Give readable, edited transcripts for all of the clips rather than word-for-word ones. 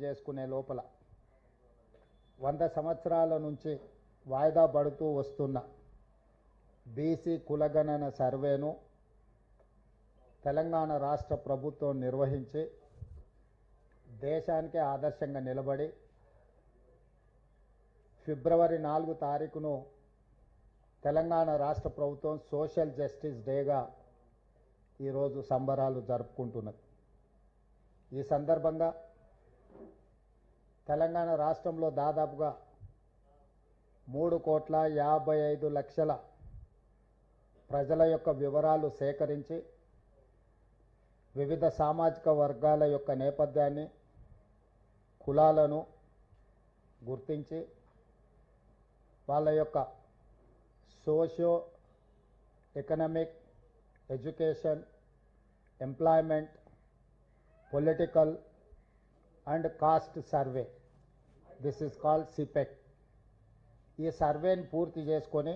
చేసుకునే లోపల 100 సంవత్సరాల నుంచి వాయిదా పడుతూ వస్తున్న బీసీ కులగణన సర్వేను తెలంగాణ రాష్ట్ర ప్రభుత్వం నిర్వహించి దేశానికే ఆదర్శంగా నిలబడి ఫిబ్రవరి 4 తారీఖును తెలంగాణ రాష్ట్ర ప్రభుత్వం సోషల్ జస్టిస్ డేగా ఈరోజు సంబరాలు జరుపుకుంటున్నది. ఈ సందర్భంగా తెలంగాణ రాష్ట్రంలో దాదాపుగా 3,55,00,000 ప్రజల యొక్క వివరాలు సేకరించి వివిధ సామాజిక వర్గాల యొక్క నేపథ్యాన్ని కులాలను గుర్తించి వాళ్ళ యొక్క socio economic education employment political and caste survey this is called సిపెక్. ఈ సర్వేని పూర్తి చేసుకొని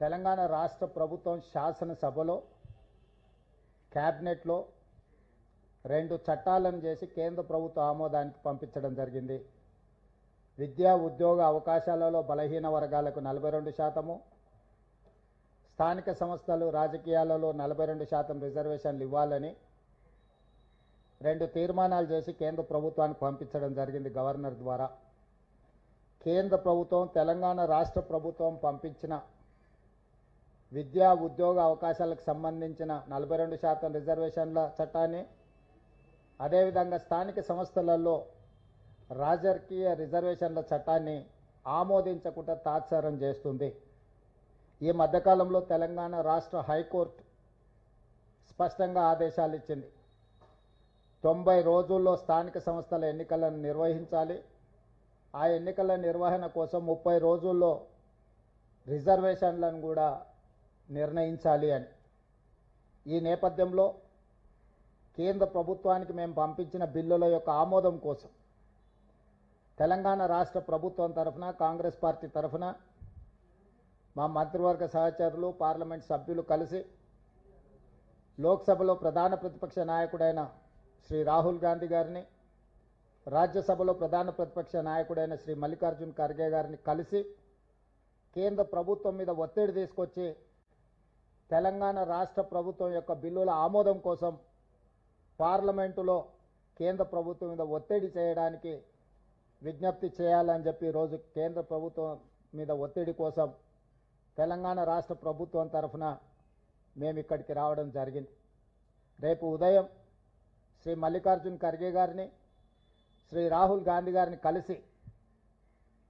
తెలంగాణ రాష్ట్ర ప్రభుత్వం శాసనసభలో క్యాబినెట్లో 2 చట్టాలను చేసి కేంద్ర ప్రభుత్వ ఆమోదానికి పంపించడం జరిగింది. విద్యా ఉద్యోగ అవకాశాలలో బలహీన వర్గాలకు 42%, స్థానిక సంస్థలు రాజకీయాలలో 42% రిజర్వేషన్లు ఇవ్వాలని 2 తీర్మానాలు చేసి కేంద్ర ప్రభుత్వానికి పంపించడం జరిగింది గవర్నర్ ద్వారా. కేంద్ర ప్రభుత్వం తెలంగాణ రాష్ట్ర ప్రభుత్వం పంపించిన విద్యా ఉద్యోగ అవకాశాలకు సంబంధించిన 42% రిజర్వేషన్ల చట్టాన్ని, అదేవిధంగా స్థానిక సంస్థలలో రాజకీయ రిజర్వేషన్ల చట్టాన్ని ఆమోదించకుండా తాత్సారం చేస్తుంది. ఈ మధ్యకాలంలో తెలంగాణ రాష్ట్ర హైకోర్టు స్పష్టంగా ఆదేశాలు ఇచ్చింది. 90 రోజుల్లో స్థానిక సంస్థల ఎన్నికలను నిర్వహించాలి. ఆ ఎన్నికల నిర్వహణ కోసం 30 రోజుల్లో రిజర్వేషన్లను కూడా నిర్ణయించాలి అని. ఈ నేపథ్యంలో కేంద్ర ప్రభుత్వానికి మేము పంపించిన బిల్లుల యొక్క ఆమోదం కోసం తెలంగాణ రాష్ట్ర ప్రభుత్వం తరఫున కాంగ్రెస్ పార్టీ తరఫున మా మంత్రివర్గ సహచరులు పార్లమెంట్ సభ్యులు కలిసి లోక్సభలో ప్రధాన ప్రతిపక్ష నాయకుడైన శ్రీ రాహుల్ గాంధీ గారిని, రాజ్యసభలో ప్రధాన ప్రతిపక్ష నాయకుడైన శ్రీ మల్లికార్జున్ ఖర్గే గారిని కలిసి కేంద్ర ప్రభుత్వం మీద ఒత్తిడి తీసుకొచ్చి తెలంగాణ రాష్ట్ర ప్రభుత్వం యొక్క బిల్లుల ఆమోదం కోసం పార్లమెంటులో కేంద్ర ప్రభుత్వం మీద ఒత్తిడి చేయడానికి విజ్ఞప్తి చేయాలని చెప్పి ఈరోజు కేంద్ర ప్రభుత్వం మీద ఒత్తిడి కోసం తెలంగాణ రాష్ట్ర ప్రభుత్వం తరఫున మేము ఇక్కడికి రావడం జరిగింది. రేపు ఉదయం శ్రీ మల్లికార్జున్ ఖర్గే గారిని, శ్రీ రాహుల్ గాంధీ గారిని కలిసి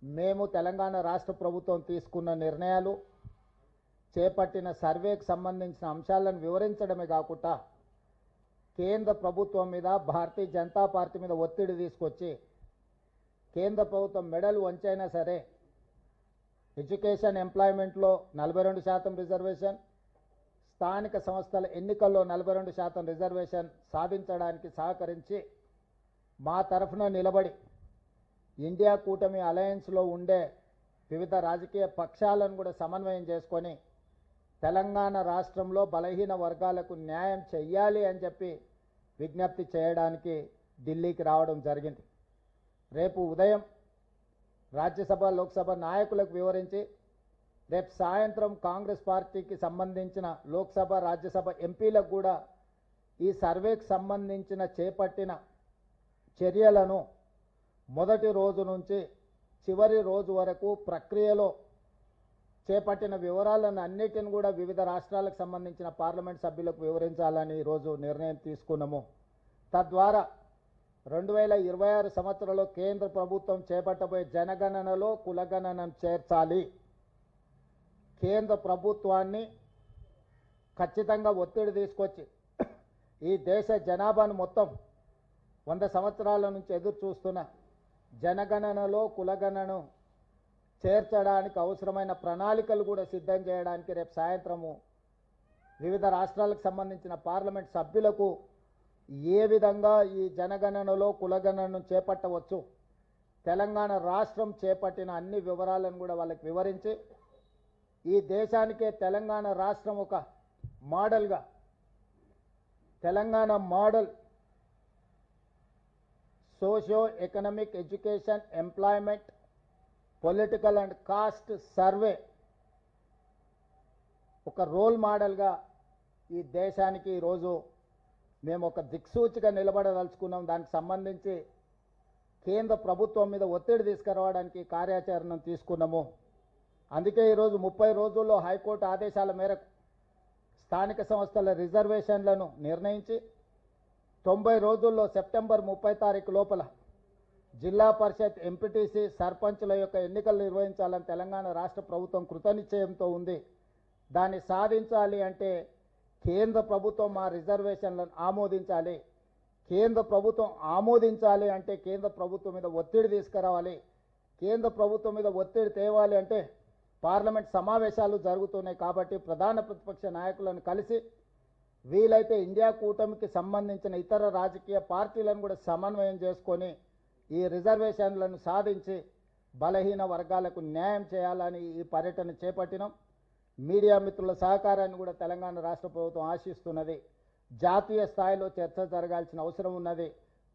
మేము తెలంగాణ రాష్ట్ర ప్రభుత్వం తీసుకున్న నిర్ణయాలు, చేపట్టిన సర్వేకి సంబంధించిన అంశాలను వివరించడమే కాకుండా కేంద్ర ప్రభుత్వం మీద భారతీయ జనతా పార్టీ మీద ఒత్తిడి తీసుకొచ్చి కేంద్ర ప్రభుత్వం మెడలు వంచైనా సరే ఎడ్యుకేషన్ ఎంప్లాయ్మెంట్లో 42% రిజర్వేషన్, స్థానిక సంస్థల ఎన్నికల్లో 42% రిజర్వేషన్ సాధించడానికి సహకరించి మా తరఫున నిలబడి ఇండియా కూటమి అలయన్స్లో ఉండే వివిధ రాజకీయ పక్షాలను కూడా సమన్వయం చేసుకొని తెలంగాణ రాష్ట్రంలో బలహీన వర్గాలకు న్యాయం చెయ్యాలి అని చెప్పి విజ్ఞప్తి చేయడానికి ఢిల్లీకి రావడం జరిగింది. రేపు ఉదయం రాజ్యసభ లోక్సభ నాయకులకు వివరించి రేపు సాయంత్రం కాంగ్రెస్ పార్టీకి సంబంధించిన లోక్సభ రాజ్యసభ ఎంపీలకు కూడా ఈ సర్వేకి సంబంధించిన చేపట్టిన చర్యలను మొదటి రోజు నుంచి చివరి రోజు వరకు ప్రక్రియలో చేపట్టిన వివరాలను అన్నిటిని కూడా వివిధ రాష్ట్రాలకు సంబంధించిన పార్లమెంట్ సభ్యులకు వివరించాలని ఈరోజు నిర్ణయం తీసుకున్నాము. తద్వారా 2026 సంవత్సరంలో కేంద్ర ప్రభుత్వం చేపట్టబోయే జనగణనలో కులగణనను చేర్చాలి. కేంద్ర ప్రభుత్వాన్ని ఖచ్చితంగా ఒత్తిడి తీసుకొచ్చి ఈ దేశ జనాభాను మొత్తం 100 సంవత్సరాల నుంచి ఎదురు చూస్తున్న జనగణనలో కులగణనను చేర్చడానికి అవసరమైన ప్రణాళికలు కూడా సిద్ధం చేయడానికి రేపు సాయంత్రము వివిధ రాష్ట్రాలకు సంబంధించిన పార్లమెంట్ సభ్యులకు ఏ విధంగా ఈ జనగణనలో కులగణనను చేపట్టవచ్చు, తెలంగాణ రాష్ట్రం చేపట్టిన అన్ని వివరాలను కూడా వాళ్ళకి వివరించి ఈ దేశానికే తెలంగాణ రాష్ట్రం ఒక మోడల్గా, Telangana model socio economic education employment political and caste survey ఒక రోల్ మోడల్గా ఈ దేశానికి ఈరోజు మేము ఒక దిక్సూచిగా నిలబడదలుచుకున్నాం. దానికి సంబంధించి కేంద్ర ప్రభుత్వం మీద ఒత్తిడి తీసుకురావడానికి కార్యాచరణ తీసుకున్నాము. అందుకే ఈరోజు 30 రోజుల్లో హైకోర్టు ఆదేశాల మేరకు స్థానిక సంస్థల రిజర్వేషన్లను నిర్ణయించి 90 రోజుల్లో సెప్టెంబర్ 30 తారీఖు లోపల జిల్లా పరిషత్ ఎంపీటీసీ సర్పంచుల యొక్క ఎన్నికలు నిర్వహించాలని తెలంగాణ రాష్ట్ర ప్రభుత్వం కృతనిశ్చయంతో ఉంది. దాన్ని సాధించాలి అంటే కేంద్ర ప్రభుత్వం ఆ రిజర్వేషన్లను ఆమోదించాలి. కేంద్ర ప్రభుత్వం ఆమోదించాలి అంటే కేంద్ర ప్రభుత్వం మీద ఒత్తిడి తీసుకురావాలి. కేంద్ర ప్రభుత్వం మీద ఒత్తిడి తేవాలి అంటే పార్లమెంట్ సమావేశాలు జరుగుతున్నాయి. కాబట్టి ప్రధాన ప్రతిపక్ష నాయకులను కలిసి వీలైతే ఇండియా కూటమికి సంబంధించిన ఇతర రాజకీయ పార్టీలను కూడా సమన్వయం చేసుకొని ఈ రిజర్వేషన్లను సాధించి బలహీన వర్గాలకు న్యాయం చేయాలని ఈ పర్యటన చేపట్టినాం. మీడియా మిత్రుల సహకారాన్ని కూడా తెలంగాణ రాష్ట్ర ప్రభుత్వం ఆశిస్తున్నది. జాతీయ స్థాయిలో చర్చ జరగాల్సిన అవసరం ఉన్నది.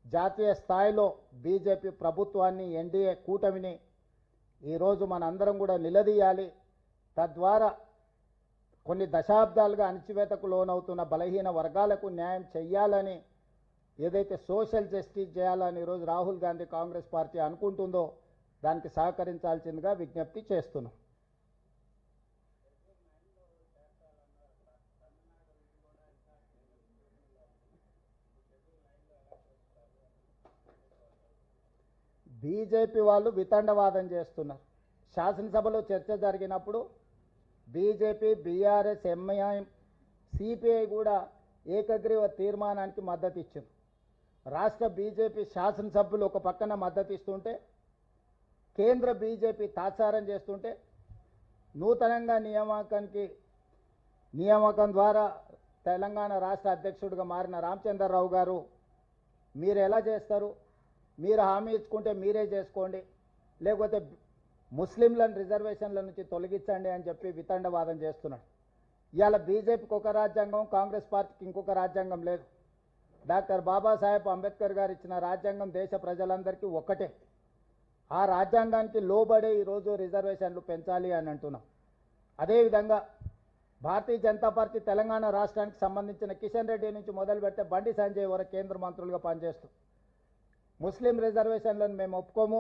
జాతీయ స్థాయిలో బీజేపీ ప్రభుత్వాన్ని ఎన్డీఏ కూటమిని ఈరోజు మనందరం కూడా నిలదీయాలి. తద్వారా కొన్ని దశాబ్దాలుగా అణచివేతకు లోనవుతున్న బలహీన వర్గాలకు న్యాయం చేయాలని, ఏదైతే సోషల్ జస్టిస్ చేయాలని ఈరోజు రాహుల్ గాంధీ కాంగ్రెస్ పార్టీ అనుకుంటుందో దానికి సహకరించాల్సిందిగా విజ్ఞప్తి చేస్తున్నాం. బీజేపీ వాళ్ళు వితండవాదం చేస్తున్నారు. శాసనసభలో చర్చ జరిగినప్పుడు బీజేపీ, బీఆర్ఎస్, ఎంఐఎం, సిపిఐ కూడా ఏకగ్రీవ తీర్మానానికి మద్దతు ఇచ్చింది. రాష్ట్ర బీజేపీ శాసనసభ్యులు ఒక పక్కన మద్దతు ఇస్తుంటే, కేంద్ర బీజేపీ తాత్సారం చేస్తుంటే, నూతనంగా నియామకం ద్వారా తెలంగాణ రాష్ట్ర అధ్యక్షుడిగా మారిన రామచంద్రరావు గారు మీరు ఎలా చేస్తారు, మీరు హామీ ఇచ్చుకుంటే మీరే చేసుకోండి, లేకపోతే ముస్లింలను రిజర్వేషన్ల నుంచి తొలగించండి అని చెప్పి వితండవాదం చేస్తున్నాడు. ఇవాళ బీజేపీకి ఒక రాజ్యాంగం, కాంగ్రెస్ పార్టీకి ఇంకొక రాజ్యాంగం లేదు. డాక్టర్ బాబాసాహెబ్ అంబేద్కర్ గారు ఇచ్చిన రాజ్యాంగం దేశ ప్రజలందరికీ ఒక్కటే. ఆ రాజ్యాంగానికి లోబడే ఈరోజు రిజర్వేషన్లు పెంచాలి అని అంటున్నాం. అదేవిధంగా భారతీయ జనతా పార్టీ తెలంగాణ రాష్ట్రానికి సంబంధించిన కిషన్ రెడ్డి నుంచి మొదలు పెడితే బండి సంజయ్ వరకు కేంద్ర మంత్రులుగా పనిచేస్తూ ముస్లిం రిజర్వేషన్లను మేము ఒప్పుకోము,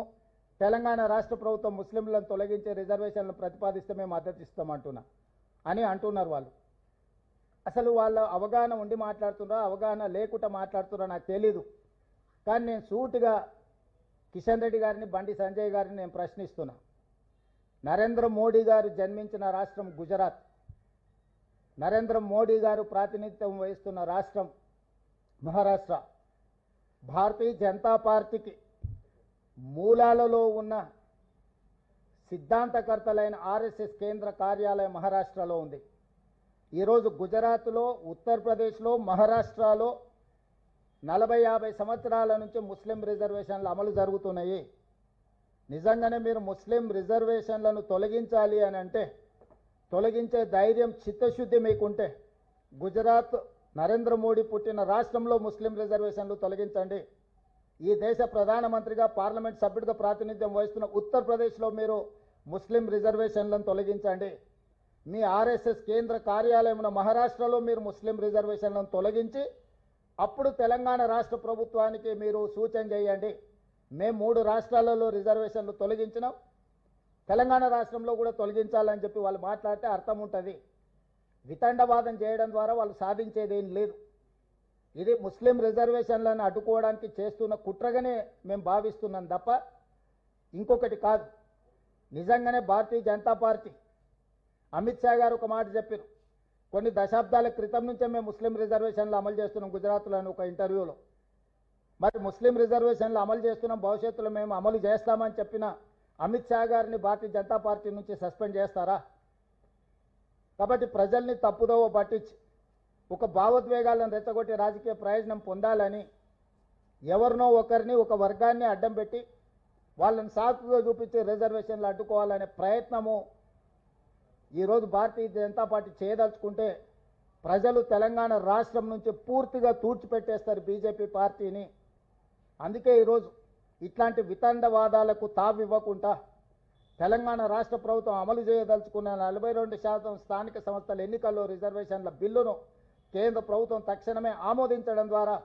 తెలంగాణ రాష్ట్ర ప్రభుత్వం ముస్లింలను తొలగించే రిజర్వేషన్లను ప్రతిపాదిస్తే మేము మద్దతు ఇస్తామంటున్నా అని అంటున్నారు వాళ్ళు. అసలు వాళ్ళ అవగాహన ఉండి మాట్లాడుతున్నారా, అవగాహన లేకుండా మాట్లాడుతున్నారా నాకు తెలీదు. కానీ నేను సూటిగా కిషన్ రెడ్డి గారిని, బండి సంజయ్ గారిని నేను ప్రశ్నిస్తున్నా. నరేంద్ర మోడీ గారు జన్మించిన రాష్ట్రం గుజరాత్, నరేంద్ర మోడీ గారు ప్రాతినిధ్యం వహిస్తున్న రాష్ట్రం మహారాష్ట్ర. భారతీయ జనతా పార్టీకి మూలాలలో ఉన్న సిద్ధాంతకర్తలైన ఆర్ఎస్ఎస్ కేంద్ర కార్యాలయం మహారాష్ట్రలో ఉంది. ఈరోజు గుజరాత్లో, ఉత్తరప్రదేశ్లో, మహారాష్ట్రలో 40-50 సంవత్సరాల నుంచి ముస్లిం రిజర్వేషన్లు అమలు జరుగుతున్నాయి. నిజంగానే మీరు ముస్లిం రిజర్వేషన్లను తొలగించాలి అని అంటే, తొలగించే ధైర్యం, చిత్తశుద్ధి మీకుంటే గుజరాత్ నరేంద్ర మోడీ పుట్టిన రాష్ట్రంలో ముస్లిం రిజర్వేషన్లు తొలగించండి. ఈ దేశ ప్రధానమంత్రిగా, పార్లమెంట్ సభ్యుడిగా ప్రాతినిధ్యం వహిస్తున్న ఉత్తరప్రదేశ్లో మీరు ముస్లిం రిజర్వేషన్లను తొలగించండి. మీ ఆర్ఎస్ఎస్ కేంద్ర కార్యాలయం మహారాష్ట్రలో మీరు ముస్లిం రిజర్వేషన్లను తొలగించి అప్పుడు తెలంగాణ రాష్ట్ర ప్రభుత్వానికి మీరు సూచన చేయండి. మేము 3 రాష్ట్రాలలో రిజర్వేషన్లు తొలగించినాం, తెలంగాణ రాష్ట్రంలో కూడా తొలగించాలని చెప్పి వాళ్ళు మాట్లాడితే అర్థం ఉంటుంది. వితండవాదం చేయడం ద్వారా వాళ్ళు సాధించేదేం లేదు. ఇది ముస్లిం రిజర్వేషన్లను అడ్డుకోవడానికి చేస్తున్న కుట్రగానే మేము భావిస్తున్నాం తప్ప ఇంకొకటి కాదు. నిజంగానే భారతీయ జనతా పార్టీ అమిత్ షా గారు ఒక మాట చెప్పారు. కొన్ని దశాబ్దాల క్రితం నుంచే మేము ముస్లిం రిజర్వేషన్లు అమలు చేస్తున్నాం గుజరాత్లో అని ఒక ఇంటర్వ్యూలో. మరి ముస్లిం రిజర్వేషన్లు అమలు చేస్తున్నాం, భవిష్యత్తులో మేము అమలు చేస్తామని చెప్పిన అమిత్ షా గారిని భారతీయ జనతా పార్టీ నుంచి సస్పెండ్ చేస్తారా? కాబట్టి ప్రజల్ని తప్పుదోవ పట్టించి ఒక భావోద్వేగాలను రెచ్చగొట్టి రాజకీయ ప్రయోజనం పొందాలని ఎవరినో ఒకరిని, ఒక వర్గాన్ని అడ్డం పెట్టి వాళ్ళని సాకుగా చూపించి రిజర్వేషన్లు అడ్డుకోవాలనే ప్రయత్నము ఈరోజు భారతీయ జనతా పార్టీ చేయదలుచుకుంటే ప్రజలు తెలంగాణ రాష్ట్రం నుంచి పూర్తిగా తూర్చిపెట్టేస్తారు బీజేపీ పార్టీని. అందుకే ఈరోజు ఇట్లాంటి వితండవాదాలకు తావివ్వకుండా తెలంగాణ రాష్ట్ర ప్రభుత్వం అమలు చేయదలుచుకున్న 42% స్థానిక సంస్థల ఎన్నికల్లో రిజర్వేషన్ల బిల్లును కేంద్ర ప్రభుత్వం తక్షణమే ఆమోదించడం ద్వారా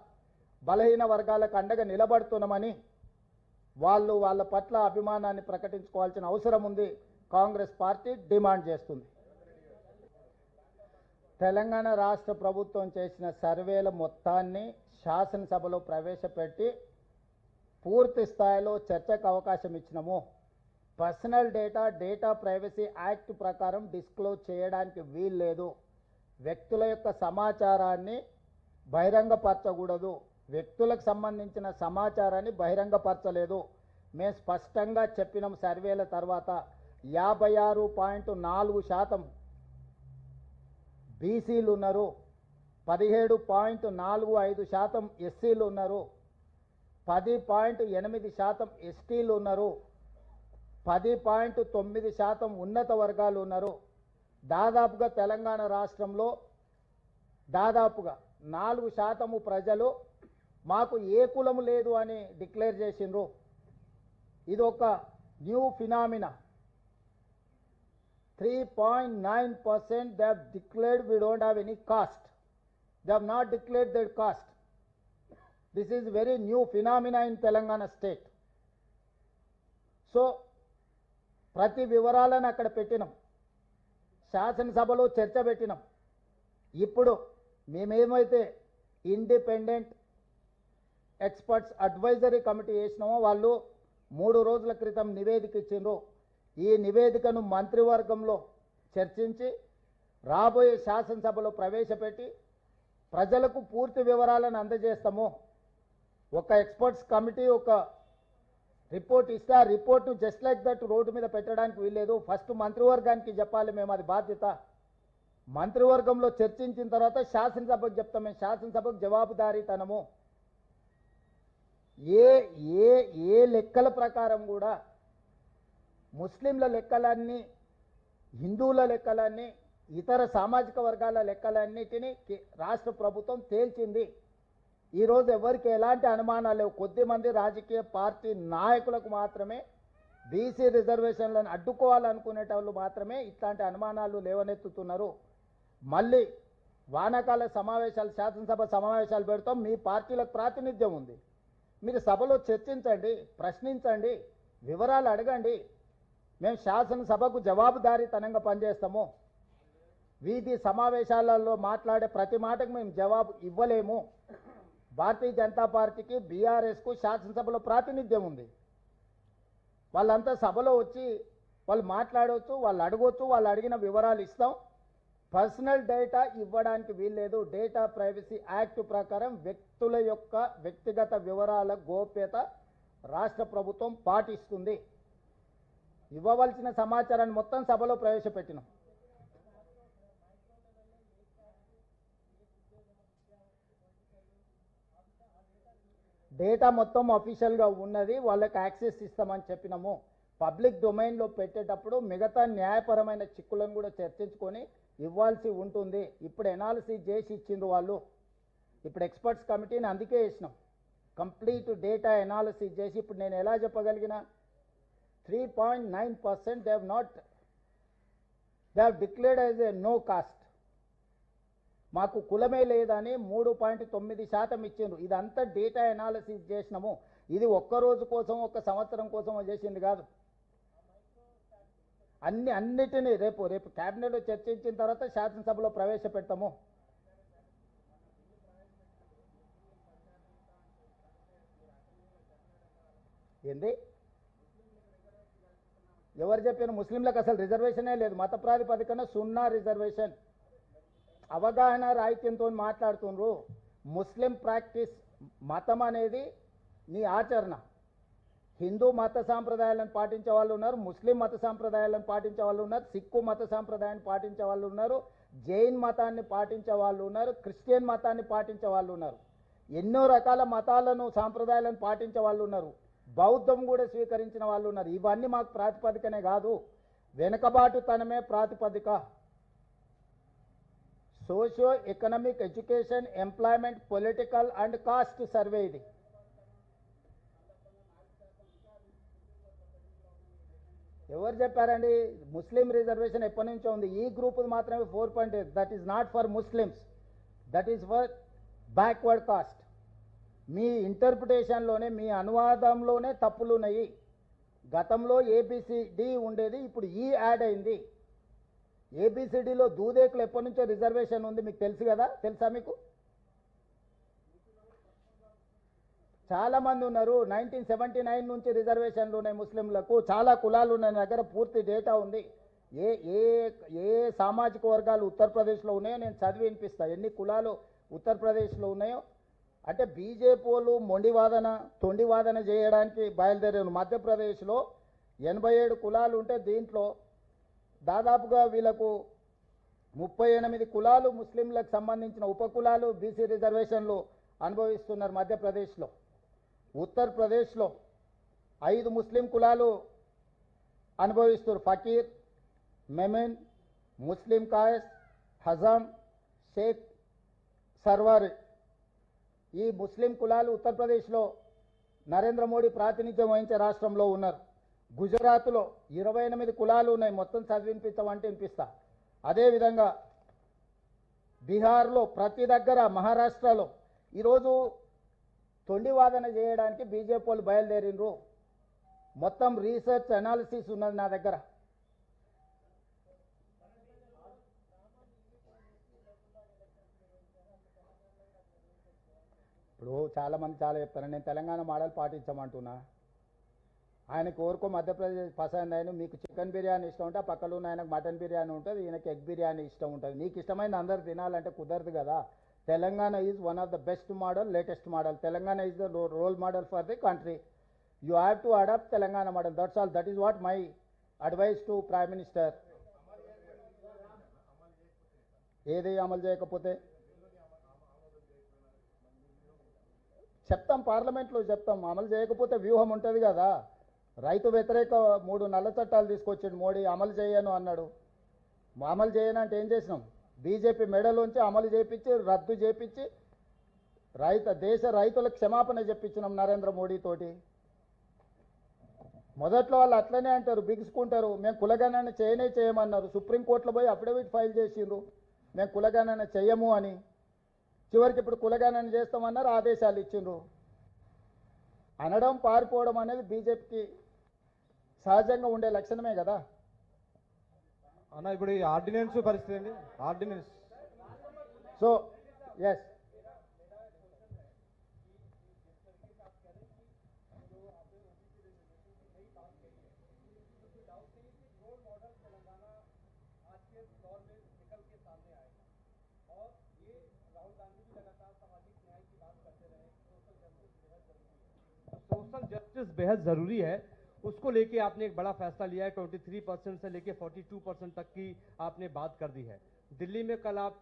బలహీన వర్గాలకు అండగా నిలబడుతున్నామని వాళ్ళ పట్ల అభిమానాన్ని ప్రకటించుకోవాల్సిన అవసరం ఉంది. కాంగ్రెస్ పార్టీ డిమాండ్ చేస్తుంది. తెలంగాణ రాష్ట్ర ప్రభుత్వం చేసిన సర్వేల మొత్తాన్ని శాసనసభలో ప్రవేశపెట్టి పూర్తి స్థాయిలో చర్చకు అవకాశం ఇచ్చినాము. పర్సనల్ డేటా ప్రైవసీ యాక్ట్ ప్రకారం డిస్క్లోజ్ చేయడానికి వీల్లేదు. వ్యక్తుల యొక్క సమాచారాన్ని బహిరంగపరచకూడదు. వ్యక్తులకు సంబంధించిన సమాచారాన్ని బహిరంగపరచలేదు. మేము స్పష్టంగా చెప్పినాం. సర్వేల తర్వాత 56.4% బీసీలు ఉన్నారు, 17.45% ఎస్సీలు ఉన్నారు, 10.8% ఎస్టీలు ఉన్నారు, 10.9% ఉన్నత వర్గాలు ఉన్నారు. దాదాపుగా తెలంగాణ రాష్ట్రంలో దాదాపుగా 4% ప్రజలు మాకు ఏ కులము లేదు అని డిక్లేర్ చేసిండ్రు. ఇది ఒక new phenomena. 3.9% they have declared we don't have any caste. They have not declared their caste. This is very new phenomena in Telangana state. So ప్రతి వివరాలను అక్కడ పెట్టినాం. శాసనసభలో చర్చ పెట్టినాం. ఇప్పుడు మేమేమైతే ఇండిపెండెంట్ ఎక్స్పర్ట్స్ అడ్వైజరీ కమిటీ వేసినామో వాళ్ళు 3 రోజుల క్రితం నివేదిక ఇచ్చిండ్రు. ఈ నివేదికను మంత్రివర్గంలో చర్చించి రాబోయే శాసనసభలో ప్రవేశపెట్టి ప్రజలకు పూర్తి వివరాలను అందజేస్తాము. ఒక ఎక్స్పర్ట్స్ కమిటీ ఒక రిపోర్ట్ ఇస్తే ఆ రిపోర్ట్ను జస్ట్ లైక్ దట్ రోడ్డు మీద పెట్టడానికి వీల్లేదు. ఫస్ట్ మంత్రివర్గానికి చెప్పాలి. మేము అది బాధ్యత. మంత్రివర్గంలో చర్చించిన తర్వాత శాసనసభకు చెప్తాం. మేము శాసనసభకు జవాబుదారీతనము. ఏ ఏ ఏ లెక్కల ప్రకారం కూడా ముస్లింల లెక్కలన్నీ, హిందువుల లెక్కలన్నీ, ఇతర సామాజిక వర్గాల లెక్కలన్నిటినీ రాష్ట్ర ప్రభుత్వం తేల్చింది. ఈరోజు ఎవరికి ఎలాంటి అనుమానాలు లేవు. కొద్దిమంది రాజకీయ పార్టీ నాయకులకు మాత్రమే బీసీ రిజర్వేషన్లను అడ్డుకోవాలనుకునేటోళ్ళు మాత్రమే ఇట్లాంటి అనుమానాలు లేవనెత్తుతున్నారు. మళ్ళీ వానాకాల సమావేశాలు, శాసనసభ సమావేశాలు పెడతాం. మీ పార్టీలకు ప్రాతినిధ్యం ఉంది. మీరు సభలో చర్చించండి, ప్రశ్నించండి, వివరాలు అడగండి. మేము శాసనసభకు జవాబుదారీతనంగా పనిచేస్తాము. వీధి సమావేశాలలో మాట్లాడే ప్రతి మాటకు మేము జవాబు ఇవ్వలేము. భారతీయ జనతా పార్టీకి, బీఆర్ఎస్కు శాసనసభలో ప్రాతినిధ్యం ఉంది. వాళ్ళంతా సభలో వచ్చి వాళ్ళు మాట్లాడవచ్చు, వాళ్ళు అడగవచ్చు, వాళ్ళు అడిగిన వివరాలు ఇస్తాం. పర్సనల్ డేటా ఇవ్వడానికి వీల్లేదు. డేటా ప్రైవసీ యాక్ట్ ప్రకారం వ్యక్తుల యొక్క వ్యక్తిగత వివరాల గోప్యత రాష్ట్ర ప్రభుత్వం పాటిస్తుంది. ఇవ్వవలసిన సమాచారాన్ని మొత్తం సభలో ప్రవేశపెట్టినాం. డేటా మొత్తం అఫీషియల్గా ఉన్నది. వాళ్ళకి యాక్సెస్ ఇస్తామని చెప్పినాము. పబ్లిక్ డొమైన్లో పెట్టేటప్పుడు మిగతా న్యాయపరమైన చిక్కులను కూడా చర్చించుకొని ఇవ్వాల్సి ఉంటుంది. ఇప్పుడు ఎనాలిసిస్ చేసి ఇచ్చిండ్రు వాళ్ళు. ఇప్పుడు ఎక్స్పర్ట్స్ కమిటీని అందుకే వేసినాం. కంప్లీట్ డేటా ఎనాలిసిస్ చేసి ఇప్పుడు నేను ఎలా చెప్పగలిగిన 3.9% they have declared as a no caste. మాకు కులమే లేదని 3.9% ఇచ్చిండ్రు. ఇదంతా డేటా ఎనాలిసిస్ చేసినాము. ఇది ఒక్క రోజు కోసం, ఒక్క సంవత్సరం కోసం చేసింది కాదు. అన్నిటినీ రేపు కేబినెట్లో చర్చించిన తర్వాత శాసనసభలో ప్రవేశపెడతాము. ఏంది ఎవరు చెప్పిన? ముస్లింలకు అసలు రిజర్వేషనే లేదు. మత ప్రాతిపదికన 0 రిజర్వేషన్. అవగాహన రాహిత్యంతో మాట్లాడుతుండ్రు. ముస్లిం ప్రాక్టీస్, మతం అనేది నీ ఆచరణ. హిందూ మత సాంప్రదాయాలను పాటించే వాళ్ళు ఉన్నారు, ముస్లిం మత సాంప్రదాయాలను పాటించే వాళ్ళు ఉన్నారు, సిక్కు మత సాంప్రదాయాన్ని పాటించే వాళ్ళు ఉన్నారు, జైన్ మతాన్ని పాటించే వాళ్ళు ఉన్నారు, క్రిస్టియన్ మతాన్ని పాటించే వాళ్ళు ఉన్నారు. ఎన్నో రకాల మతాలను, సాంప్రదాయాలను పాటించే వాళ్ళు ఉన్నారు. బౌద్ధం కూడా స్వీకరించిన వాళ్ళు ఉన్నారు. ఇవన్నీ మాకు ప్రాతిపదికనే కాదు, వెనుకబాటుతనమే ప్రాతిపదిక. Socio economic, education, employment, political and caste survey ఇది. ఎవరు చెప్పారండి? ముస్లిం రిజర్వేషన్ ఎప్పటి నుంచో ఉంది. ఈ గ్రూప్ మాత్రమే 4.8. That is not for Muslims, that is for backward caste. మీ ఇంటర్ప్రిటేషన్లోనే, మీ అనువాదంలోనే తప్పులు ఉన్నాయి. గతంలో ఏబిసిడి ఉండేది, ఇప్పుడు ఈ యాడ్ అయింది. ఏబిసిడిలో దూదేకులు ఎప్పటి నుంచో రిజర్వేషన్ ఉంది, మీకు తెలుసు కదా? తెలుసా మీకు? చాలా మంది ఉన్నారు. 1979 నుంచి రిజర్వేషన్లు ఉన్నాయి ముస్లింలకు. చాలా కులాలు ఉన్నాయి, నా దగ్గర పూర్తి డేటా ఉంది. ఏ ఏ ఏ సామాజిక వర్గాలు ఉత్తరప్రదేశ్లో ఉన్నాయో నేను చదివి వినిపిస్తా, ఎన్ని కులాలు ఉత్తరప్రదేశ్లో ఉన్నాయో. అంటే బీజేపీ వాళ్ళు మొండివాదన తొండివాదన చేయడానికి బయలుదేరారు. మధ్యప్రదేశ్లో 87 కులాలు ఉంటే దీంట్లో దాదాపుగా వీళ్ళకు 38 కులాలు ముస్లింలకు సంబంధించిన ఉపకులాలు బీసీ రిజర్వేషన్లు అనుభవిస్తున్నారు మధ్యప్రదేశ్లో. ఉత్తరప్రదేశ్లో 5 ముస్లిం కులాలు అనుభవిస్తున్నారు. ఫకీర్, మెమెన్, ముస్లిం కాయస్, హజాం, షేక్, సర్వారి. ఈ ముస్లిం కులాలు ఉత్తరప్రదేశ్లో నరేంద్ర మోడీ ప్రాతినిధ్యం వహించే రాష్ట్రంలో ఉన్నారు. గుజరాత్లో 28 కులాలు ఉన్నాయి. మొత్తం చదివినిపించమంటే వినిపిస్తా. అదేవిధంగా బీహార్లో ప్రతి దగ్గర, మహారాష్ట్రలో ఈరోజు తొండివాదన చేయడానికి బీజేపీ వాళ్ళు బయలుదేరినరు. మొత్తం రీసెర్చ్ అనాలిసిస్ ఉన్నది నా దగ్గర. ఇప్పుడు చాలామంది చాలా చెప్తారు, నేను తెలంగాణ మోడల్ పాటించమంటున్నా. ఆయన కోరుకో మధ్యప్రదేశ్ పసంద్ అయిన, మీకు చికెన్ బిర్యానీ ఇష్టం ఉంటే ఆ పక్కలో ఉన్న ఆయనకు మటన్ బిర్యానీ ఉంటుంది, ఈయనకి ఎగ్ బిర్యానీ ఇష్టం ఉంటుంది. నీకు ఇష్టమైంది అందరు తినాలంటే కుదరదు కదా. Telangana is one of the best model, latest model. Telangana is the role model for the country. You have to adopt Telangana model. That's all. That is what my advice to prime minister. ఏది అమలు చేయకపోతే చెప్తాం, పార్లమెంట్లో చెప్తాం. అమలు చేయకపోతే వ్యూహం ఉంటుంది కదా. రైతు వ్యతిరేక 3 నల్ల చట్టాలు తీసుకొచ్చిండు మోడీ, అమలు చేయను అన్నాడు. అమలు చేయనంటే ఏం చేసినాం? బీజేపీ మెడలోంచి అమలు చేపించి, రద్దు చేపించి, దేశ రైతులకు క్షమాపణ చెప్పించినాం నరేంద్ర మోడీ తోటి. మొదట్లో వాళ్ళు అట్లనే అంటారు, బిగుసుకుంటారు. మేము కులగణన చేయమన్నారు. సుప్రీంకోర్టులో పోయి అఫిడవిట్ ఫైల్ చేసిండ్రు, మేము కులగణన చేయము అని. చివరికి ఇప్పుడు కులగణన చేస్తామన్నారు, ఆదేశాలు ఇచ్చిండ్రు. అనడం పారిపోవడం అనేది బీజేపీకి సహజంగా ఉండే లక్షణమే కదా. అన్న ఇప్పుడు ఈ ఆర్డినెన్స్ పరిస్థితి అండి, ordinance. So yes, social justice बेहद जरूरी है, उसको लेके आपने एक बड़ा फैसला लिया है। 23% से लेके 42% तक की आपने बात कर दी है। दिल्ली में कल आप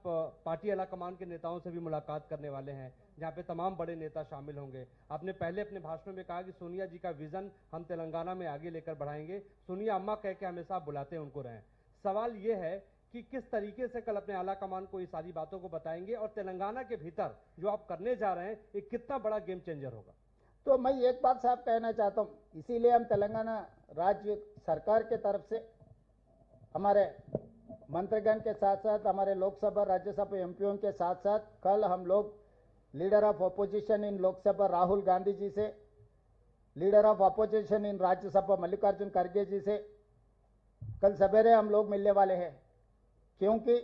पार्टी आला कमान के नेताओं से भी मुलाकात करने वाले हैं, जहां पे तमाम बड़े नेता शामिल होंगे। आपने पहले अपने भाषण में कहा कि सोनिया जी का विजन हम तेलंगाना में आगे लेकर बढ़ाएंगे। सोनिया अम्मा कह के हमेशा आप बुलाते हैं, उनको रहें। सवाल ये है कि किस तरीके से कल अपने आला कमान को ये सारी बातों को बताएंगे, और तेलंगाना के भीतर जो आप करने जा रहे हैं ये कितना बड़ा गेम चेंजर होगा? तो मैं एक बात साहब कहना चाहता हूँ, इसीलिए हम तेलंगाना राज्य सरकार के तरफ से हमारे मंत्रीगण के साथ साथ हमारे लोकसभा राज्यसभा एमपीओ के साथ साथ कल हम लोग leader of opposition in Lok Sabha Rahul Gandhi ji से, leader of opposition in Rajya Sabha Mallikarjun खड़गे जी से कल सवेरे हम लोग मिलने वाले हैं। क्योंकि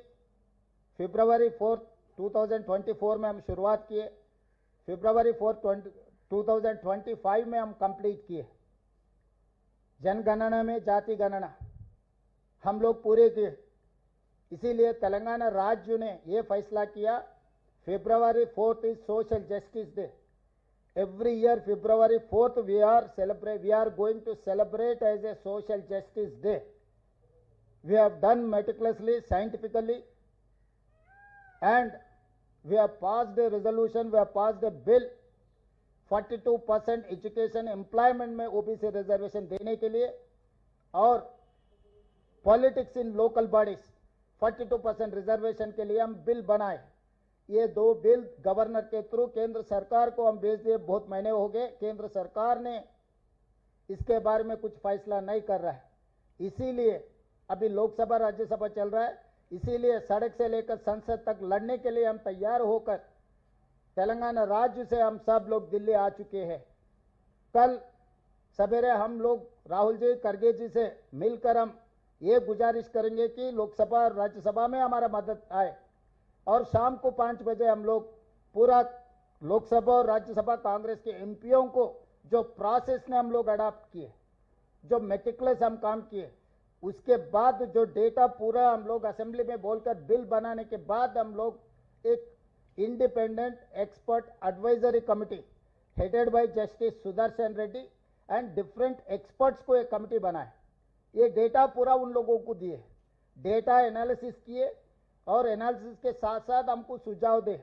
February 4, 2024 में हम शुरुआत किए, February 4, 2025 में हम कंप्लीट किए। जनगणना में जाति गणना हम लोग पूरे किए। इसीलिए तेलंगाना राज्य ने ये फैसला किया, February 4th is social justice day. Every year February 4th we are going to celebrate as a social justice day. We have done meticulously, scientifically, and we have passed a resolution, we have passed a bill 42% education employment में OBC reservation देने के लिए, और politics in local bodies 42% reservation के लिए हम bill बनाए। ये 2 बिल गवर्नर के थ्रू केंद्र सरकार को हम भेज दिए। बहुत महीने हो गए, केंद्र सरकार ने इसके बारे में कुछ फैसला नहीं कर रहा है। इसीलिए अभी लोकसभा राज्यसभा चल रहा है, इसीलिए सड़क से लेकर संसद तक लड़ने के लिए हम तैयार होकर तेलंगाना राज्य से हम सब लोग दिल्ली आ चुके हैं। कल सवेरे हम लोग राहुल जी, खड़गे जी से मिलकर हम ये गुजारिश करेंगे कि लोकसभा और राज्यसभा में हमारा मदद आए, और शाम को 5 बजे हम लोग पूरा लोकसभा और राज्यसभा कांग्रेस के एमपीओं को जो प्रोसेस ने हम लोग अडॉप्ट किए, जो मेटिकुलस हम काम किए, उसके बाद जो डेटा पूरा हम लोग असेंबली में बोलकर बिल बनाने के बाद हम लोग एक independent expert advisory committee headed by justice Sudarshan Reddy and different experts को एक कमिटी बनाए। ये डेटा पूरा उन लोगों को दिए, डेटा एनालिसिस किए, और एनालिसिस के साथ साथ हमको सुझाव दे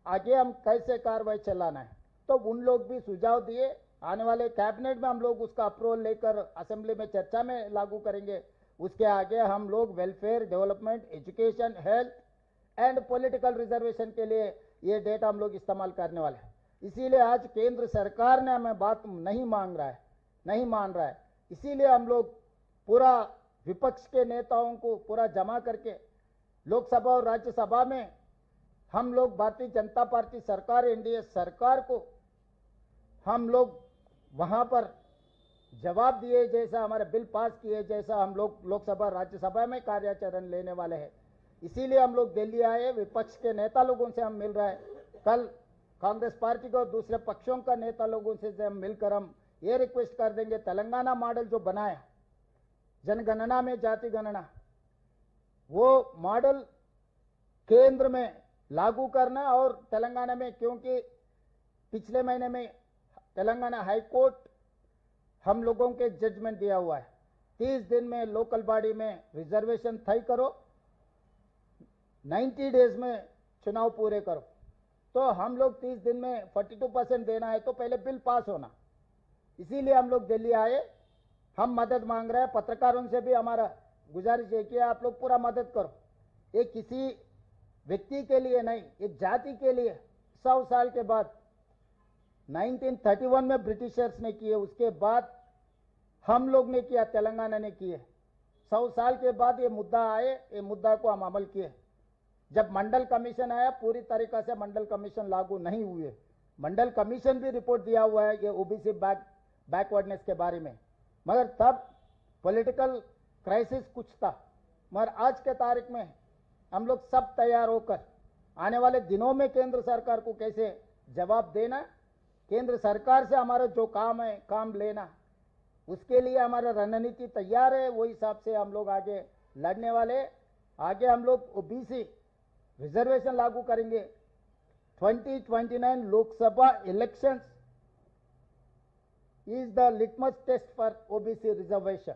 आगे हम कैसे कार्रवाई चलाना है। तो उन लोग भी सुझाव दिए, आने वाले कैबिनेट में हम लोग उसका अप्रूवल लेकर असेंबली में चर्चा में लागू करेंगे। उसके आगे हम लोग welfare, development, education, health and political reservation के लिए ये डेटा हम लोग इस्तेमाल करने वाले हैं। इसीलिए आज केंद्र सरकार ने हमें बात नहीं मान रहा है। इसीलिए हम लोग पूरा विपक्ष के नेताओं को पूरा जमा करके लोकसभा और राज्यसभा में हम लोग भारतीय जनता पार्टी सरकार, एनडीए सरकार को हम लोग वहां पर जवाब दिए जैसा, हमारे बिल पास किए जैसा हम लोग लोकसभा राज्यसभा में कार्याचरण लेने वाले हैं। इसीलिए हम लोग दिल्ली आए, विपक्ष के नेता लोगों से हम मिल रहे हैं। कल कांग्रेस पार्टी को और दूसरे पक्षों का नेता लोगों से हम मिलकर हम ये रिक्वेस्ट कर देंगे, तेलंगाना मॉडल जो बनाया जनगणना में जाति गणना, वो मॉडल केंद्र में लागू करना। और तेलंगाना में, क्योंकि पिछले महीने में तेलंगाना हाई कोर्ट हम लोगों के जजमेंट दिया हुआ है, 30 दिन में लोकल बॉडी में रिजर्वेशन तय करो, 90 डेज में चुनाव पूरे करो। तो हम लोग 30 दिन में 42% देना है तो पहले बिल पास होना। इसीलिए हम लोग दिल्ली आए, हम मदद मांग रहे हैं। पत्रकारों से भी हमारा गुजारिश है कि आप लोग पूरा मदद करो। ये किसी व्यक्ति के लिए नहीं, एक जाति के लिए 100 साल के बाद 1931 में ब्रिटिशर्स ने किए, उसके बाद हम लोग ने किया, तेलंगाना ने किए। 100 साल के बाद ये मुद्दा आए, ये मुद्दा को हम अमल किए। जब मंडल कमीशन आया, पूरी तरीका से मंडल कमीशन लागू नहीं हुए। मंडल कमीशन भी रिपोर्ट दिया हुआ है ये ओबीसी बैकवर्डनेस के बारे में, मगर तब पॉलिटिकल क्राइसिस कुछ था। मगर आज के तारीख में हम लोग सब तैयार होकर आने वाले दिनों में केंद्र सरकार को कैसे जवाब देना, केंद्र सरकार से हमारा जो काम है काम लेना, उसके लिए हमारा रणनीति तैयार है। वही हिसाब से हम लोग आगे लड़ने वाले। आगे हम लोग ओबीसी रिजर्वेशन लागू करेंगे। 2029 Lok Sabha elections is the litmus test for OBC reservation.